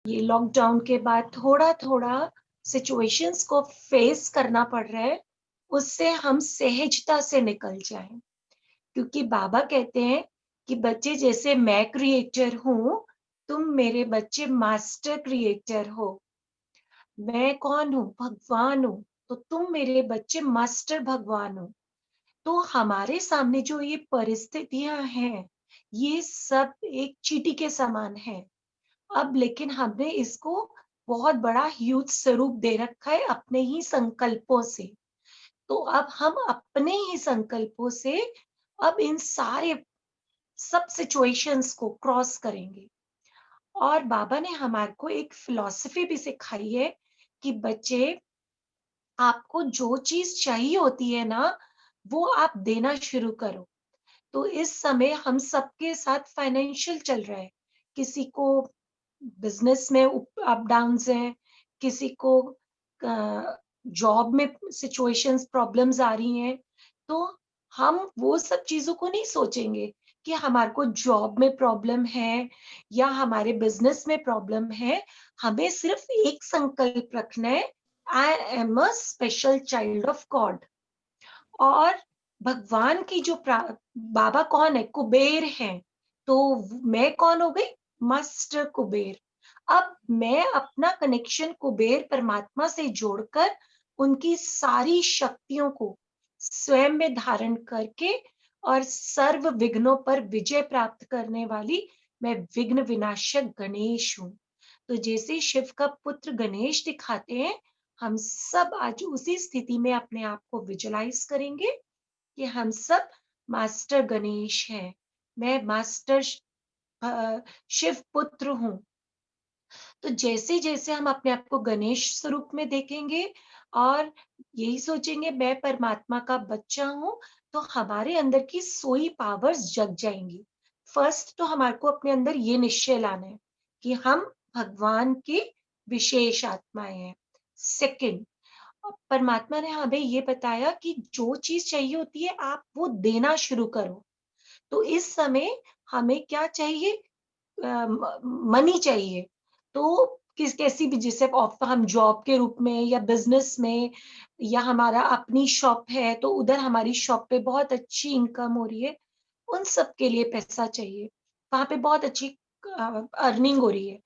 ये लॉकडाउन के बाद थोड़ा-थोड़ा सिचुएशंस को फेस करना पड़ रहा है, उससे हम सहजता से निकल जाएँ। क्योंकि बाबा कहते हैं कि बच्चे जैसे मैं क्रिएटर हूँ, तुम मेरे बच्चे मास्टर क्रिएटर हो। मैं कौन हूँ? भगवान हूँ, तो तुम मेरे बच्चे मास्टर भगवान हो। तो हमारे सामने जो ये परिस्थितियाँ हैं, ये सब एक चींटी के समान है। अब लेकिन हमने इसको बहुत बड़ा ह्यूज स्वरूप दे रखा है अपने ही संकल्पों से। तो अब हम अपने ही संकल्पों से अब इन सारे सब सिचुएशंस को क्रॉस करेंगे। और बाबा ने हमारे को एक फिलॉसफी भी सिखाई है कि बच्चे, आपको जो चीज चाहिए होती है ना, वो आप देना शुरू करो। तो इस समय हम सबके साथ फाइनेंशियल चल रहा है। किसी को बिजनेस में अप डाउन्स हैं, किसी को जॉब में सिचुएशंस प्रॉब्लम्स आ रही हैं। तो हम वो सब चीजों को नहीं सोचेंगे कि हमारे को जॉब में प्रॉब्लम है या हमारे बिजनेस में प्रॉब्लम है। हमें सिर्फ एक संकल्प रखना है, I am a special child of God. और भगवान की जो बाबा कौन है? कुबेर हैं। तो मैं कौन हो गई? मास्टर कुबेर। अब मैं अपना कनेक्शन कुबेर परमात्मा से जोड़कर उनकी सारी शक्तियों को स्वयं में धारण करके और सर्व विघ्नों पर विजय प्राप्त करने वाली मैं विघ्न विनाशक गणेश हूँ। तो जैसे शिव का पुत्र गणेश दिखाते हैं, हम सब आज उसी स्थिति में अपने आप को विजुलाइज करेंगे कि हम सब मास्टर गणेश हैं। मैं मास्टर शिव पुत्र हूँ। तो जैसे जैसे हम अपने आप को गणेश स्वरूप में देखेंगे और यही सोचेंगे मैं परमात्मा का बच्चा हूँ, तो हमारे अंदर की सोई पावर्स जग जाएंगी। फर्स्ट तो हमारे को अपने अंदर ये निश्चय लाना है कि हम भगवान की विशेष आत्माएं हैं। सेकंड, परमात्मा ने हमें ये बताया कि जो चीज चाहिए होती है आप वो देना शुरू करो। तो इस समय हमें क्या चाहिए? मनी चाहिए। तो किस कैसी भी, जैसे हम जॉब के रूप में या बिजनेस में या हमारा अपनी शॉप है तो उधर हमारी शॉप पे बहुत अच्छी इनकम हो रही है, उन सब के लिए पैसा चाहिए। वहां पे बहुत अच्छी अर्निंग हो रही है।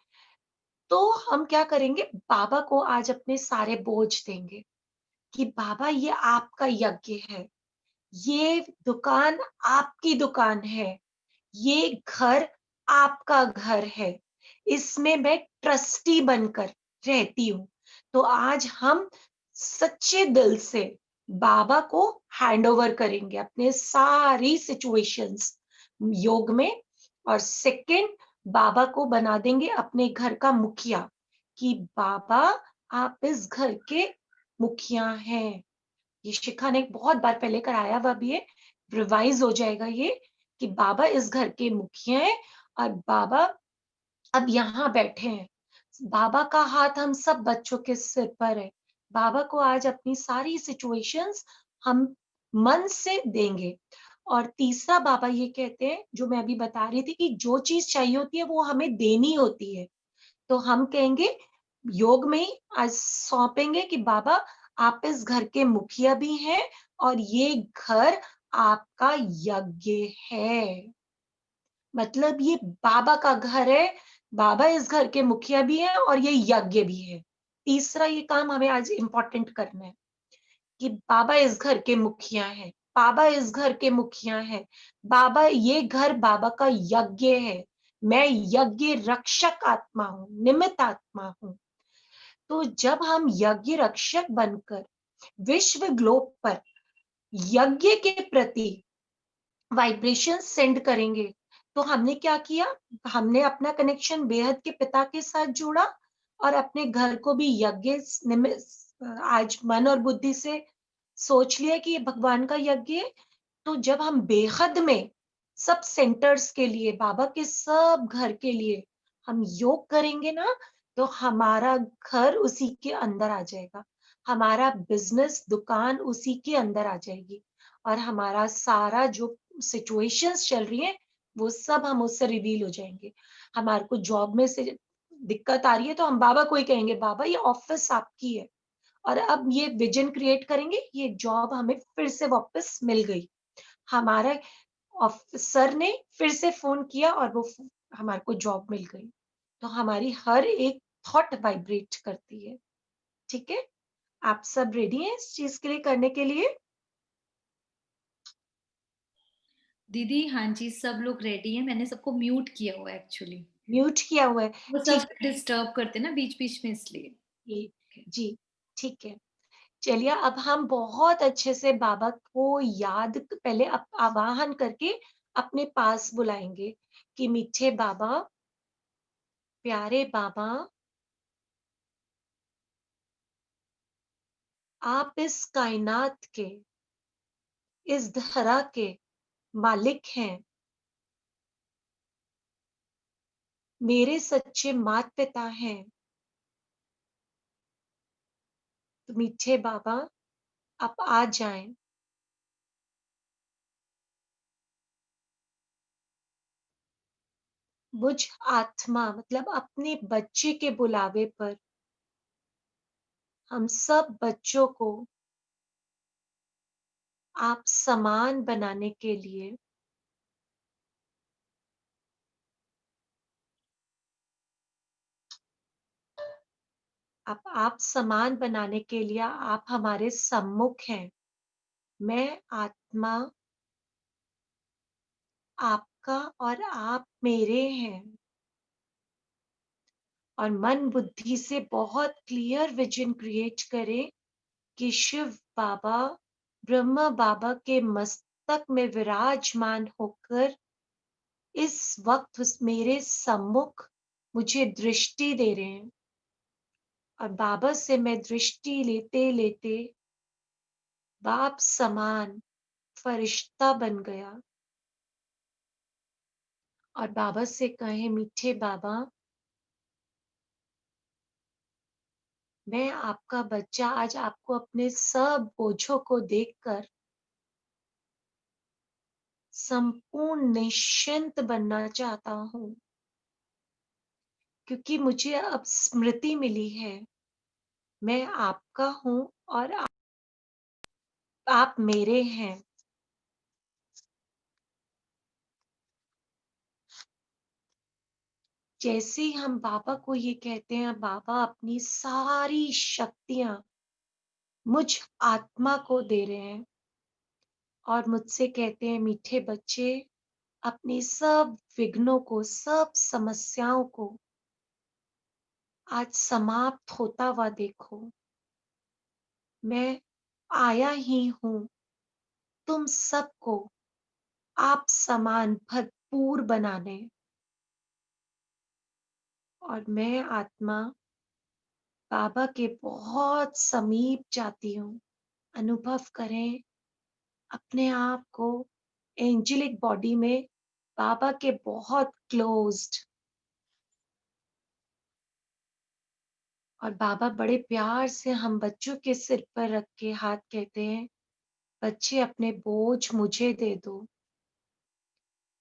तो हम क्या करेंगे? बाबा को आज अपने सारे बोझ देंगे कि बाबा ये आपका यज्ञ है, ये दुकान आपकी दुकान है, ये घर आपका घर है, इसमें मैं ट्रस्टी बनकर रहती हूँ। तो आज हम सच्चे दिल से बाबा को हैंड ओवर करेंगे अपने सारी सिचुएशंस योग में। और सेकंड, बाबा को बना देंगे अपने घर का मुखिया कि बाबा आप इस घर के मुखिया हैं। ये शिखा ने बहुत बार पहले कराया हुआ भी है, रिवाइज हो जाएगा ये कि बाबा इस घर के मुखिया हैं और बाबा अब यहाँ बैठे हैं। बाबा का हाथ हम सब बच्चों के सिर पर है। बाबा को आज अपनी सारी सिचुएशंस हम मन से देंगे। और तीसरा बाबा ये कहते हैं, जो मैं अभी बता रही थी, कि जो चीज चाहिए होती है वो हमें देनी होती है। तो हम कहेंगे योग में ही आज सौंपेंगे कि बाबा आप इस घर के मुखिया भी हैं और ये घर आपका यज्ञ है। मतलब ये बाबा का घर है, बाबा इस घर के मुखिया भी हैं और ये यज्ञ भी है। तीसरा ये काम हमें आज इम्पोर्टेंट करना है कि बाबा इस घर के मुखिया हैं, बाबा इस घर के मुखिया हैं, बाबा ये घर बाबा का यज्ञ है। मैं यज्ञ रक्षक आत्मा हूँ, निमित्त आत्मा हूँ। तो जब हम यज्ञ रक्षक बनकर विश्व ग्लोब पर यज्ञ के प्रति वाइब्रेशन सेंड करेंगे, तो हमने क्या किया? हमने अपना कनेक्शन बेहद के पिता के साथ जोड़ा और अपने घर को भी यज्ञ आज मन और बुद्धि से सोच लिया कि ये भगवान का यज्ञ है। तो जब हम बेहद में सब सेंटर्स के लिए, बाबा के सब घर के लिए हम योग करेंगे ना, तो हमारा घर उसी के अंदर आ जाएगा, हमारा बिजनेस दुकान उसी के अंदर आ जाएगी और हमारा सारा जो सिचुएशंस चल रही है वो सब हम उससे रिवील हो जाएंगे। हमारे को जॉब में से दिक्कत आ रही है तो हम बाबा को ही कहेंगे, बाबा ये ऑफिस आपकी है, और अब ये विजन क्रिएट करेंगे, ये जॉब हमें फिर से वापस मिल गई। हमारा ऑफिसर ने फिर से फोन किया और वो हमारे को जॉब मिल गई। तो हमारी हर एक थॉट वाइब्रेट करती है। ठीक है, आप सब रेडी हैं इस चीज के लिए, करने के लिए? दीदी हाँ जी, सब लोग रेडी हैं। मैंने सबको म्यूट किया हुआ है एक्चुअली। म्यूट किया हुआ है? वो सब ठीक डिस्टर्ब करते हैं ना बीच बीच में, इसलिए। है जी, ठीक है। चलिए अब हम बहुत अच्छे से बाबा को याद पहले आवाहन करके अपने पास बुलाएंगे कि मीठे बाबा, प्यारे बाबा, आप इस कायनात के, इस धरा के मालिक हैं। मेरे सच्चे माता पिता हैं। तो मीठे बाबा आप आ जाएं। मुझ आत्मा मतलब अपने बच्चे के बुलावे पर हम सब बच्चों को आप समान बनाने के लिए, आप समान बनाने के लिए आप हमारे सम्मुख हैं। मैं आत्मा आपका और आप मेरे हैं, और मन बुद्धि से बहुत क्लियर विजन क्रिएट करें कि शिव बाबा, ब्रह्मा बाबा के मस्तक में विराजमान होकर इस वक्त मेरे सम्मुख मुझे दृष्टि दे रहे हैं। और बाबा से मैं दृष्टि लेते लेते बाप समान फरिश्ता बन गया। और बाबा से कहे, मीठे बाबा, मैं आपका बच्चा आज आपको अपने सब बोझों को देखकर संपूर्ण निश्चिंत बनना चाहता हूँ, क्योंकि मुझे अब स्मृति मिली है। मैं आपका हूँ और आप मेरे हैं। जैसे ही हम बाबा को ये कहते हैं, बाबा अपनी सारी शक्तियां मुझ आत्मा को दे रहे हैं और मुझसे कहते हैं, मीठे बच्चे, अपनी सब विघ्नों को, सब समस्याओं को आज समाप्त होता हुआ देखो। मैं आया ही हूं तुम सबको आप समान भरपूर बनाने। और मैं आत्मा बाबा के बहुत समीप जाती हूँ। अनुभव करें अपने आप को एंजेलिक बॉडी में, बाबा के बहुत क्लोज्ड। और बाबा बड़े प्यार से हम बच्चों के सिर पर रख के हाथ कहते हैं, बच्चे अपने बोझ मुझे दे दो,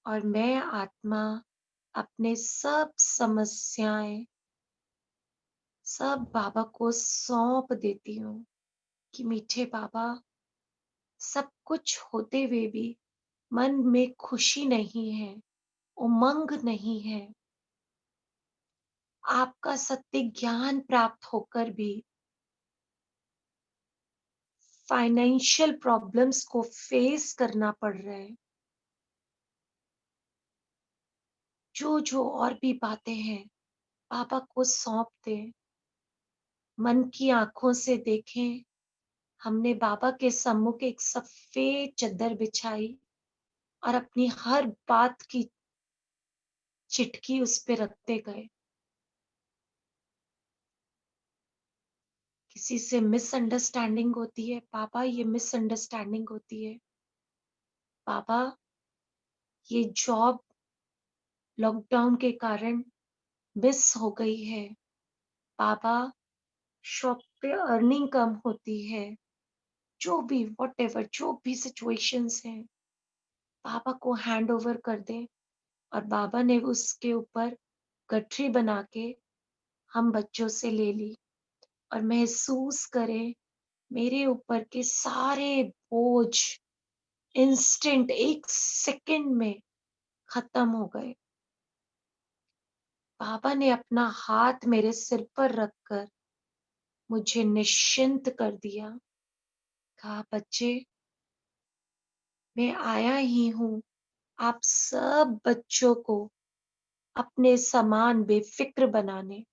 और मैं आत्मा अपने सब समस्याएं सब बाबा को सौंप देती हूँ कि मीठे बाबा, सब कुछ होते हुए भी मन में खुशी नहीं है, उमंग नहीं है। आपका सत्य ज्ञान प्राप्त होकर भी फाइनेंशियल प्रॉब्लम्स को फेस करना पड़ रहा है। जो जो और भी बातें हैं बाबा को सौंप दें। मन की आंखों से देखें, हमने बाबा के सम्मुख एक सफेद चादर बिछाई और अपनी हर बात की चिटकी उस पे रखते गए। किसी से मिसअंडरस्टैंडिंग होती है, पापा ये मिसअंडरस्टैंडिंग होती है। पापा ये जॉब लॉकडाउन के कारण मिस हो गई है। पापा शॉप पे अर्निंग कम होती है। जो भी व्हाटएवर जो भी सिचुएशंस हैं, पापा को हैंड ओवर कर दें। और बाबा ने उसके ऊपर गठरी बना के हम बच्चों से ले ली और महसूस करें मेरे ऊपर के सारे बोझ इंस्टेंट 1 सेकंड में खत्म हो गए। बाबा ने अपना हाथ मेरे सिर पर रखकर मुझे निश्चिंत कर दिया। कहा, बच्चे, मैं आया ही हूँ आप सब बच्चों को अपने समान बेफिक्र बनाने।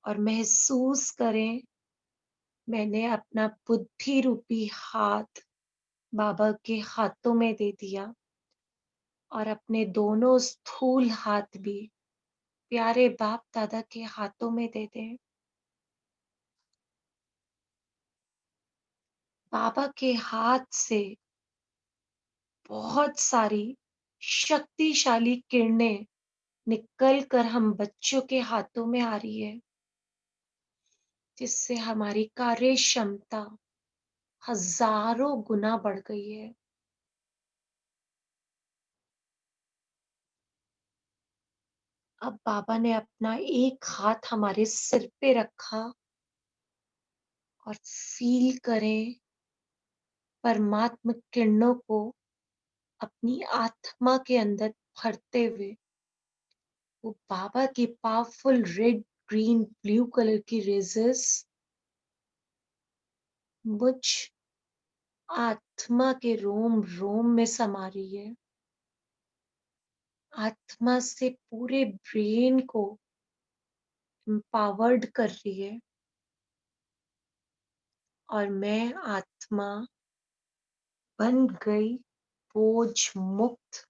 और महसूस करें, मैंने अपना बुद्धि रूपी हाथ बाबा के हाथों में दे दिया और अपने दोनों स्थूल हाथ भी प्यारे बाप दादा के हाथों में दे दें। बाबा के हाथ से बहुत सारी शक्तिशाली किरणें निकल कर हम बच्चों के हाथों में आ रही है, जिससे हमारी कार्य क्षमता हजारों गुना बढ़ गई है। अब बाबा ने अपना एक हाथ हमारे सिर पे रखा और फील करें परमात्म किरणों को अपनी आत्मा के अंदर भरते हुए। वो बाबा की powerful red, green, blue colour की रेजेस मुझ आत्मा के रोम रोम में समा रही है। आत्मा से पूरे ब्रेन को एम्पावर्ड कर रही है और मैं आत्मा बन गई बोझ मुक्त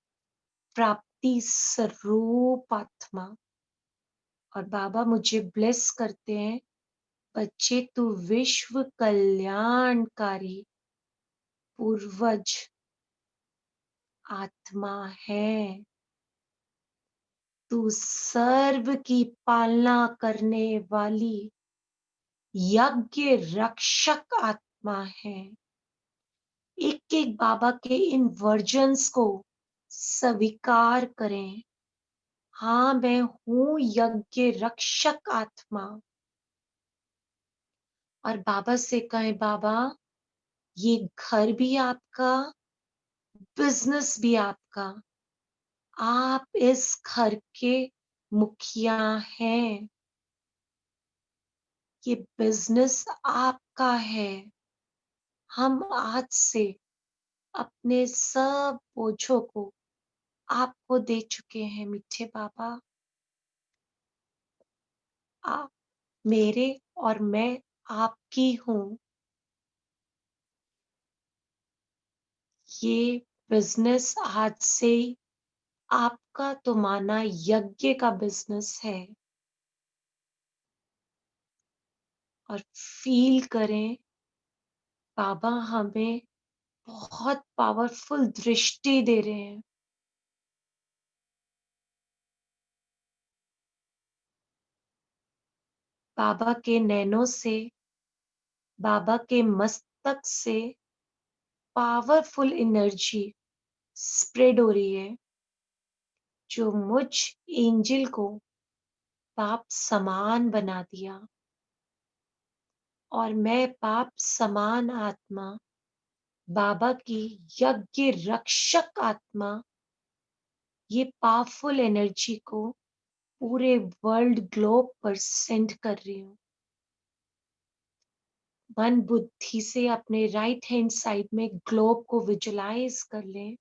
प्राप्ति स्वरूप आत्मा। और बाबा मुझे ब्लेस करते हैं, बच्चे, तू विश्व कल्याणकारी पूर्वज आत्मा है। तू सर्व की पालना करने वाली यज्ञ रक्षक आत्मा है। एक एक बाबा के इन वर्जन्स को स्वीकार करें। हाँ, मैं हूं यज्ञ रक्षक आत्मा। और बाबा से कहें, बाबा, ये घर भी आपका, बिजनेस भी आपका। आप इस घर के मुखिया हैं। ये बिजनेस आपका है। हम आज से अपने सब बोझों को आपको दे चुके हैं मीठे बाबा। आप मेरे और मैं आपकी हूँ। ये बिजनेस आज से आपका तो माना यज्ञ का बिजनेस है। और फील करें, बाबा हमें बहुत पावरफुल दृष्टि दे रहे हैं। बाबा के नैनों से, बाबा के मस्तक से पावरफुल एनर्जी स्प्रेड हो रही है, जो मुझ एंजल को पाप समान बना दिया। और मैं पाप समान आत्मा, बाबा की यज्ञ रक्षक आत्मा, ये पावरफुल एनर्जी को पूरे वर्ल्ड ग्लोब पर सेंड कर रही हूँ। मन बुद्धि से अपने राइट हैंड साइड में ग्लोब को विजुलाइज कर लें।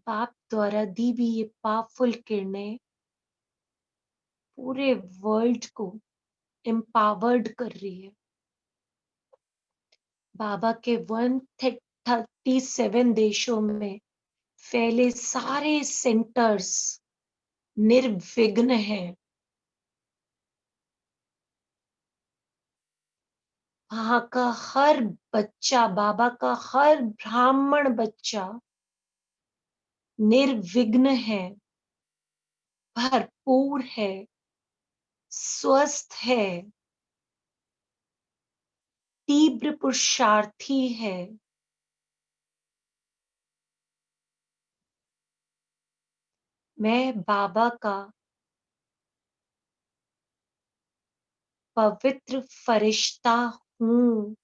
बाप द्वारा दी भी ये पावरफुल किरणें पूरे वर्ल्ड को एम्पावर्ड कर रही है। बाबा के 137 देशों में फैले सारे सेंटर्स निर्विघ्न हैं। वहां का हर बच्चा, बाबा का हर ब्राह्मण बच्चा निर्विघ्न है, भरपूर है, स्वस्थ है, तीव्र पुरुषार्थी है। मैं बाबा का पवित्र फरिश्ता हूँ।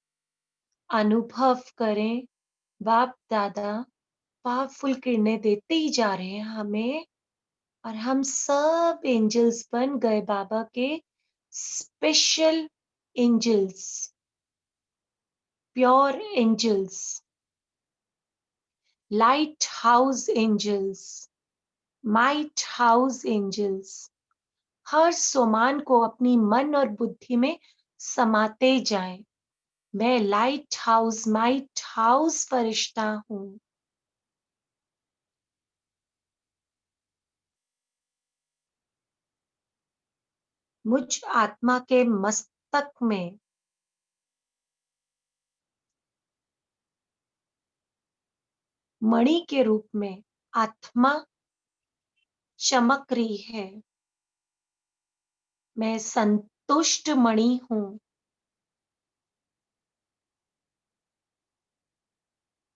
अनुभव करें, बाप दादा पावरफुल किरणें देते ही जा रहे हैं हमें, और हम सब एंजल्स बन गए बाबा के special angels, pure angels, lighthouse angels, might house angels. हर सोमान को अपनी मन और बुद्धि में समाते जाएं। मैं लाइट हाउस माइट हाउस फरिश्ता हूँ। मुझ आत्मा के मस्तक में मणि के रूप में आत्मा चमक रही है। मैं संतुष्ट मणि हूँ।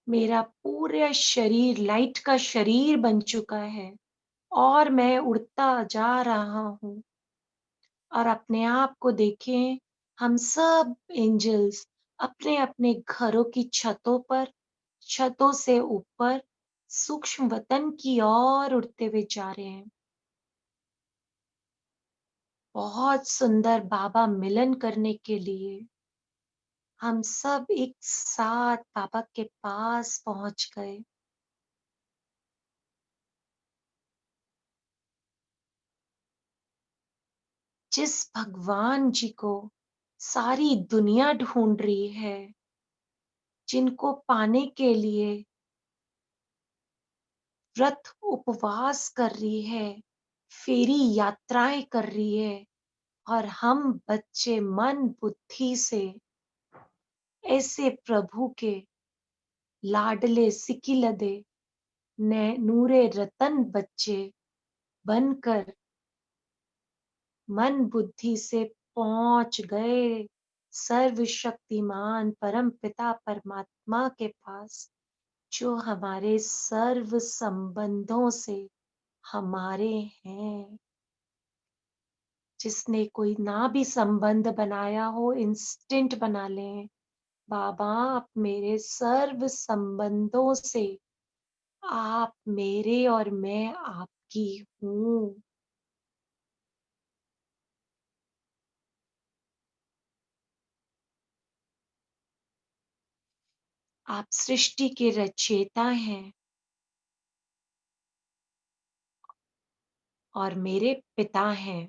मेरा पूरा शरीर लाइट का शरीर बन चुका है और मैं उड़ता जा रहा हूँ। और अपने आप को देखें, हम सब एंजल्स अपने अपने घरों की छतों पर, छतों से ऊपर सूक्ष्म वतन की ओर उड़ते हुए जा रहे हैं। बहुत सुंदर बाबा मिलन करने के लिए हम सब एक साथ बाबा के पास पहुंच गए। जिस भगवान जी को सारी दुनिया ढूंढ रही है, जिनको पाने के लिए व्रत उपवास कर रही है, फेरी यात्राएं कर रही है, और हम बच्चे मन बुद्धि से ऐसे प्रभु के लाडले सिकिलदे ने नूरे रतन बच्चे बनकर मन बुद्धि से पहुंच गए सर्वशक्तिमान परम पिता परमात्मा के पास, जो हमारे सर्व संबंधों से हमारे हैं। जिसने कोई ना भी संबंध बनाया हो, इंस्टेंट बना लें। बाबा, आप मेरे सर्व संबंधों से, आप मेरे और मैं आपकी हूँ। आप सृष्टि के रचयिता हैं और मेरे पिता हैं।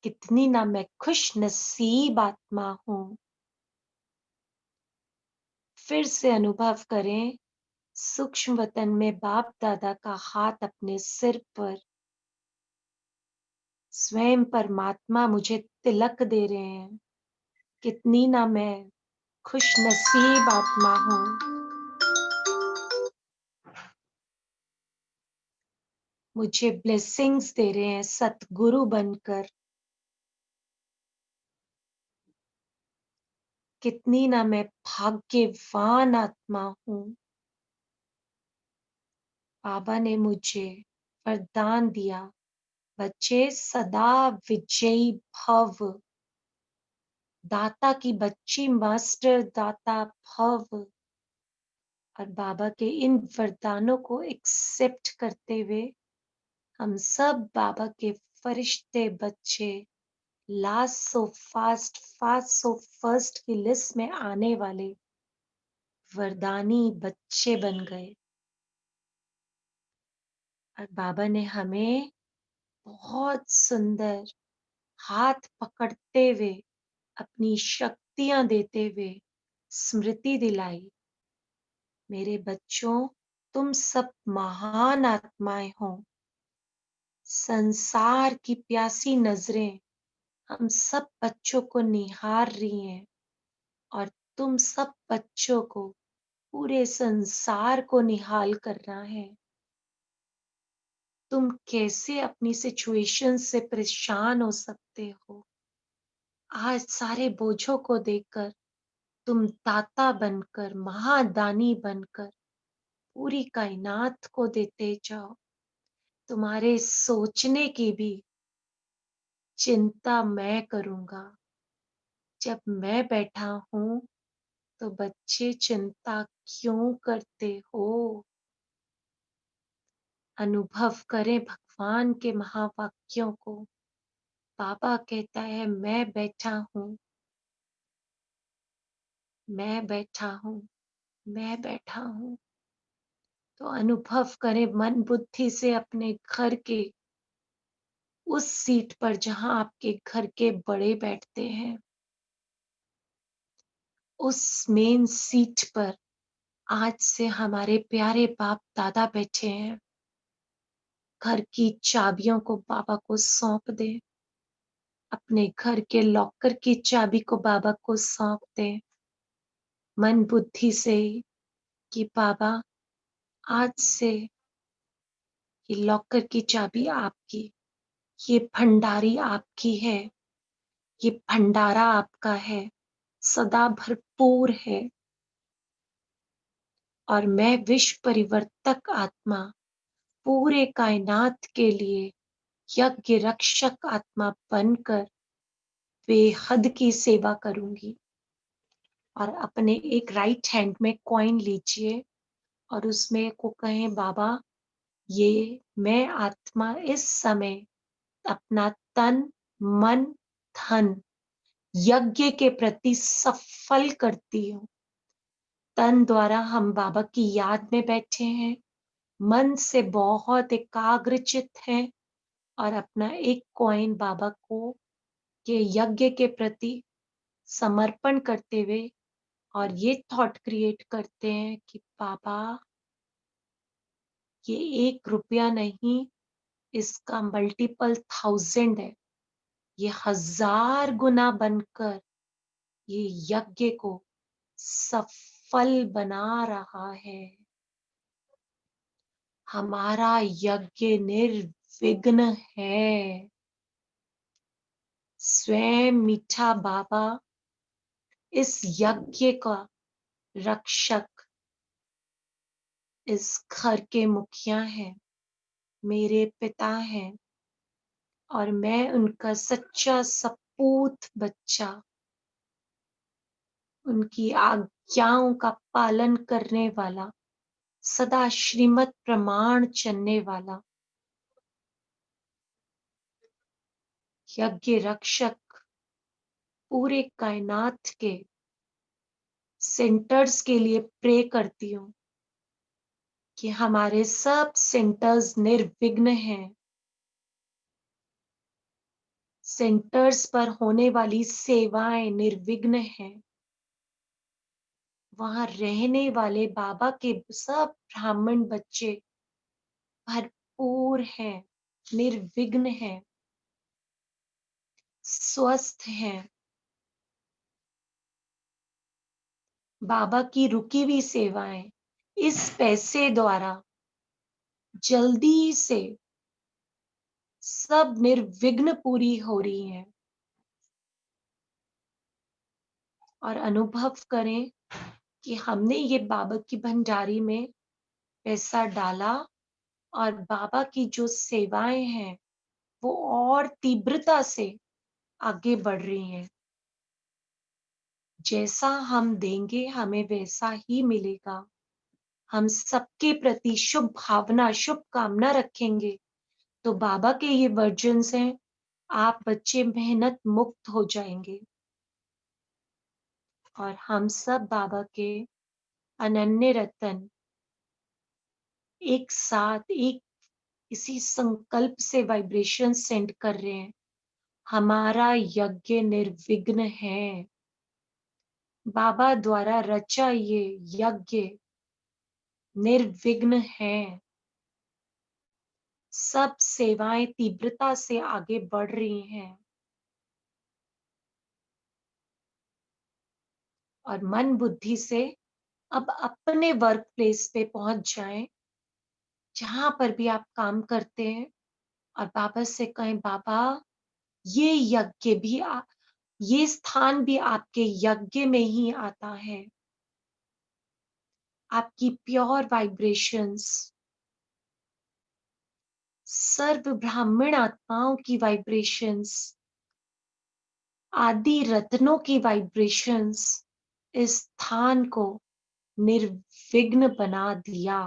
कितनी ना मैं खुश नसीब आत्मा हूँ। फिर से अनुभव करें, सूक्ष्म वतन में बाप दादा का हाथ अपने सिर पर, स्वयं परमात्मा मुझे तिलक दे रहे हैं। कितनी ना मैं खुश नसीब आत्मा हूँ। मुझे ब्लेसिंग्स दे रहे हैं सतगुरु बनकर। कितनी ना मैं भाग्यवान आत्मा हूँ। बाबा ने मुझे वरदान दिया, बच्चे सदा विजयी भव। दाता की बच्ची मास्टर दाता भव। और बाबा के इन वरदानों को एक्सेप्ट करते हुए हम सब बाबा के फरिश्ते बच्चे, last so fast fast so first की लिस्ट में आने वाले वरदानी बच्चे बन गए। और बाबा ने हमें बहुत सुंदर हाथ पकड़ते हुए, अपनी शक्तियां देते हुए स्मृति दिलाई, मेरे बच्चों, तुम सब महान आत्माएं हो। संसार की प्यासी नजरें हम सब बच्चों को निहार रही हैं, और तुम सब बच्चों को पूरे संसार को निहाल करना है। तुम कैसे अपनी सिचुएशन से परेशान हो सकते हो? आज सारे बोझों को देखकर तुम दाता बनकर, महादानी बनकर पूरी कायनात को देते जाओ। तुम्हारे सोचने की भी चिंता मैं करूंगा। जब मैं बैठा हूँ तो बच्चे चिंता क्यों करते हो? अनुभव करें भगवान के महावाक्यों को। बाबा कहता है मैं बैठा हूँ, मैं बैठा हूँ, मैं बैठा हूँ। तो अनुभव करें मन बुद्धि से अपने घर के उस सीट पर जहां आपके घर के बड़े बैठते हैं, उस मेन सीट पर आज से हमारे प्यारे बाप दादा बैठे हैं। घर की चाबियों को बाबा को सौंप दे, अपने घर के लॉकर की चाबी को बाबा को सौंप दे, मन बुद्धि से कि बाबा आज से ये लॉकर की चाबी आपकी, ये भंडारी आपकी है, ये भंडारा आपका है, सदा भरपूर है। और मैं विश्व परिवर्तक आत्मा पूरे कायनात के लिए यज्ञ रक्षक आत्मा बनकर बेहद की सेवा करूंगी। और अपने एक राइट हैंड में कॉइन लीजिए और उसमें को कहें बाबा ये मैं आत्मा इस समय अपना तन मन धन यज्ञ के प्रति सफल करती हूँ। तन द्वारा हम बाबा की याद में बैठे हैं, मन से बहुत एकाग्रचित हैं और अपना एक कॉइन बाबा को के यज्ञ के प्रति समर्पण करते हुए और ये थॉट क्रिएट करते हैं कि बाबा ये 1 रुपया नहीं, इसका मल्टीपल 1000 है, ये 1000 गुना बनकर ये यज्ञ को सफल बना रहा है। हमारा यज्ञ निर्विघ्न है। स्वयं मीठा बाबा इस यज्ञ का रक्षक, इस घर के मुखिया हैं, मेरे पिता हैं और मैं उनका सच्चा सपूत बच्चा, उनकी आज्ञाओं का पालन करने वाला, सदा श्रीमत प्रमाण चलने वाला यज्ञ रक्षक पूरे कायनात के सेंटर्स के लिए प्रे करती हूँ कि हमारे सब सेंटर्स निर्विघ्न हैं। सेंटर्स पर होने वाली सेवाएं निर्विघ्न हैं। वहां रहने वाले बाबा के सब ब्राह्मण बच्चे भरपूर हैं, निर्विघ्न हैं, स्वस्थ हैं। बाबा की रुकी हुई सेवाएं इस पैसे द्वारा जल्दी से सब निर्विघ्न पूरी हो रही हैं। और अनुभव करें कि हमने ये बाबा की भंडारी में पैसा डाला और बाबा की जो सेवाएं हैं वो और तीव्रता से आगे बढ़ रही हैं। जैसा हम देंगे हमें वैसा ही मिलेगा। हम सबके प्रति शुभ भावना शुभ कामना रखेंगे तो बाबा के ये वर्जन्स हैं, आप बच्चे मेहनत मुक्त हो जाएंगे। और हम सब बाबा के अनन्य रतन एक साथ एक इसी संकल्प से वाइब्रेशन सेंड कर रहे हैं। हमारा यज्ञ निर्विघ्न है। बाबा द्वारा रचा ये यज्ञ निर्विघ्न है। सब सेवाएं तीव्रता से आगे बढ़ रही हैं। और मन बुद्धि से अब अपने वर्क प्लेस पे पहुंच जाएं, जहां पर भी आप काम करते हैं और बाबा से कहें बाबा ये यज्ञ भी ये स्थान भी आपके यज्ञ में ही आता है। आपकी प्योर वाइब्रेशंस सर्व ब्राह्मण आत्माओं की वाइब्रेशंस आदि रत्नों की वाइब्रेशंस इस स्थान को निर्विघ्न बना दिया।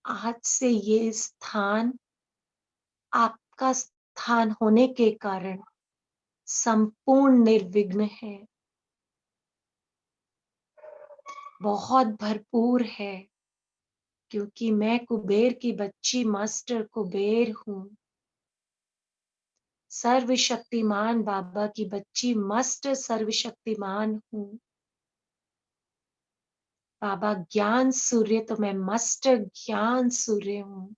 आज से ये स्थान आपका स्थान होने के कारण संपूर्ण निर्विघ्न है, बहुत भरपूर है, क्योंकि मैं कुबेर की बच्ची मास्टर कुबेर हूँ। सर्वशक्तिमान बाबा की बच्ची मास्टर सर्वशक्तिमान हूँ। बाबा ज्ञान सूर्य तो मैं मास्टर ज्ञान सूर्य हूँ।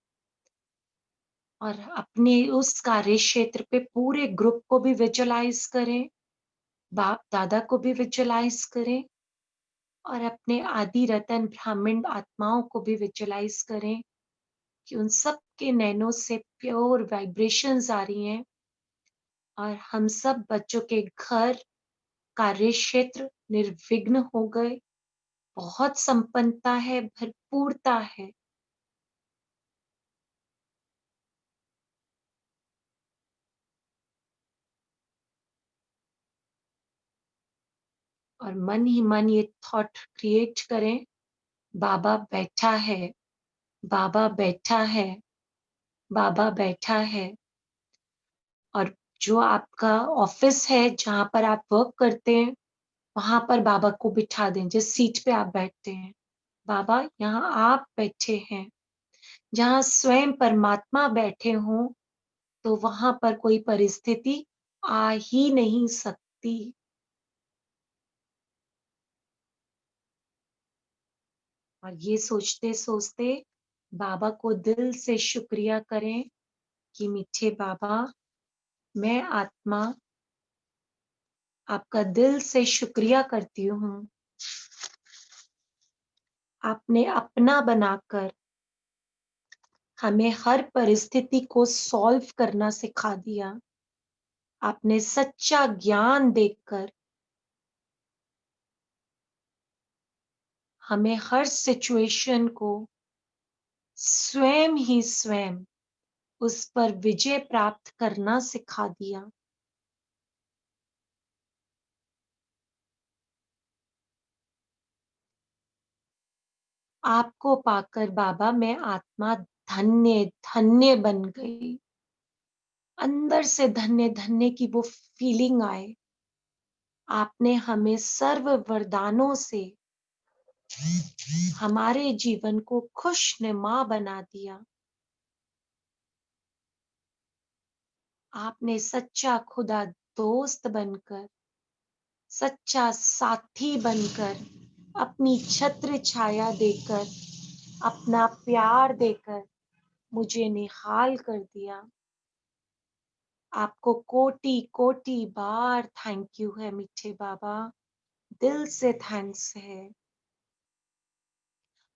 और अपने उस कार्य क्षेत्र पे पूरे ग्रुप को भी विजुअलाइज करें, बाप दादा को भी विजुअलाइज करें, और अपने आदि रतन ब्राह्मण आत्माओं को भी विजुअलाइज करें कि उन सब के नैनों से प्योर वाइब्रेशंस आ रही हैं, और हम सब बच्चों के घर, कार्य क्षेत्र निर्विघ्न हो गए। बहुत संपन्नता है, भरपूरता है। और मन ही मन ये थॉट क्रिएट करें, बाबा बैठा है, बाबा बैठा है, बाबा बैठा है। और जो आपका ऑफिस है, जहां पर आप वर्क करते हैं, वहां पर बाबा को बिठा दें, जिस सीट पे आप बैठते हैं। बाबा यहाँ आप बैठे हैं। जहाँ स्वयं परमात्मा बैठे हों, तो वहां पर कोई परिस्थिति आ ही नहीं सकती। और ये सोचते सोचते बाबा को दिल से शुक्रिया करें कि मीठे बाबा, मैं आत्मा आपका दिल से शुक्रिया करती हूँ। आपने अपना बनाकर हमें हर परिस्थिति को सॉल्व करना सिखा दिया। आपने सच्चा ज्ञान देकर हमें हर सिचुएशन को स्वयं ही स्वयं उस पर विजय प्राप्त करना सिखा दिया। आपको पाकर बाबा मैं आत्मा धन्य धन्य बन गई। अंदर से धन्य धन्य की वो फीलिंग आए। आपने हमें सर्व वरदानों से हमारे जीवन को खुशनुमा बना दिया। आपने सच्चा खुदा दोस्त बनकर, सच्चा साथी बनकर, अपनी छत्र छाया देकर, अपना प्यार देकर मुझे निहाल कर दिया। आपको कोटि कोटि बार थैंक यू है मीठे बाबा, दिल से थैंक्स है।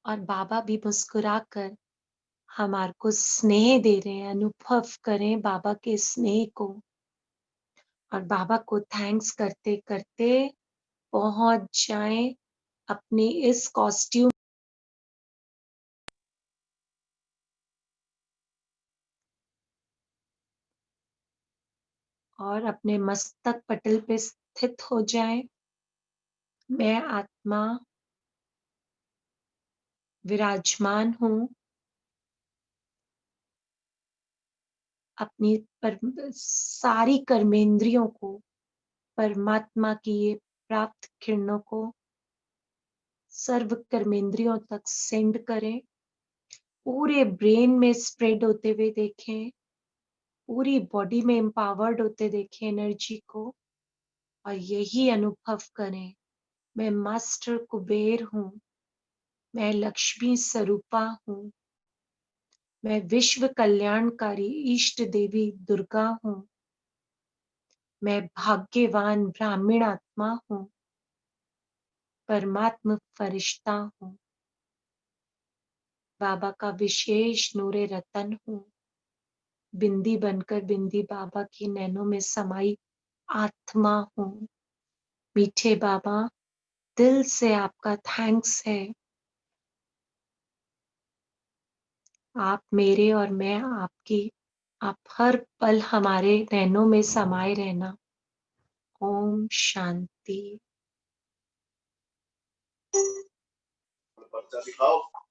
और बाबा भी मुस्कुराकर हमारे को स्नेह दे रहे हैं। अनुभव करें बाबा के स्नेह को, और बाबा को थैंक्स करते करते पहुंच जाएं अपनी इस कॉस्ट्यूम और अपने मस्तक पटल पे स्थित हो जाएं। मैं आत्मा विराजमान हूँ। अपनी सारी कर्मेंद्रियों को परमात्मा की ये प्राप्त किरणों को सर्व कर्मेंद्रियों तक सेंड करें। पूरे ब्रेन में स्प्रेड होते हुए देखें, पूरी बॉडी में एम्पावर्ड होते देखें एनर्जी को, और यही अनुभव करें, मैं मास्टर कुबेर हूँ, मैं लक्ष्मी स्वरूपा हूँ, मैं विश्व कल्याणकारी इष्ट देवी दुर्गा हूँ, मैं भाग्यवान ब्राह्मण आत्मा हूँ, परमात्मा फरिश्ता हूँ, बाबा का विशेष नूरे रतन हूँ, बिंदी बनकर बिंदी बाबा की नैनों में समाई आत्मा हूँ। मीठे बाबा, दिल से आपका थैंक्स है। आप मेरे और मैं आपकी आप हर पल हमारे नैनों में समाये रहना। ओम शांति। पर्चा दिखाओ।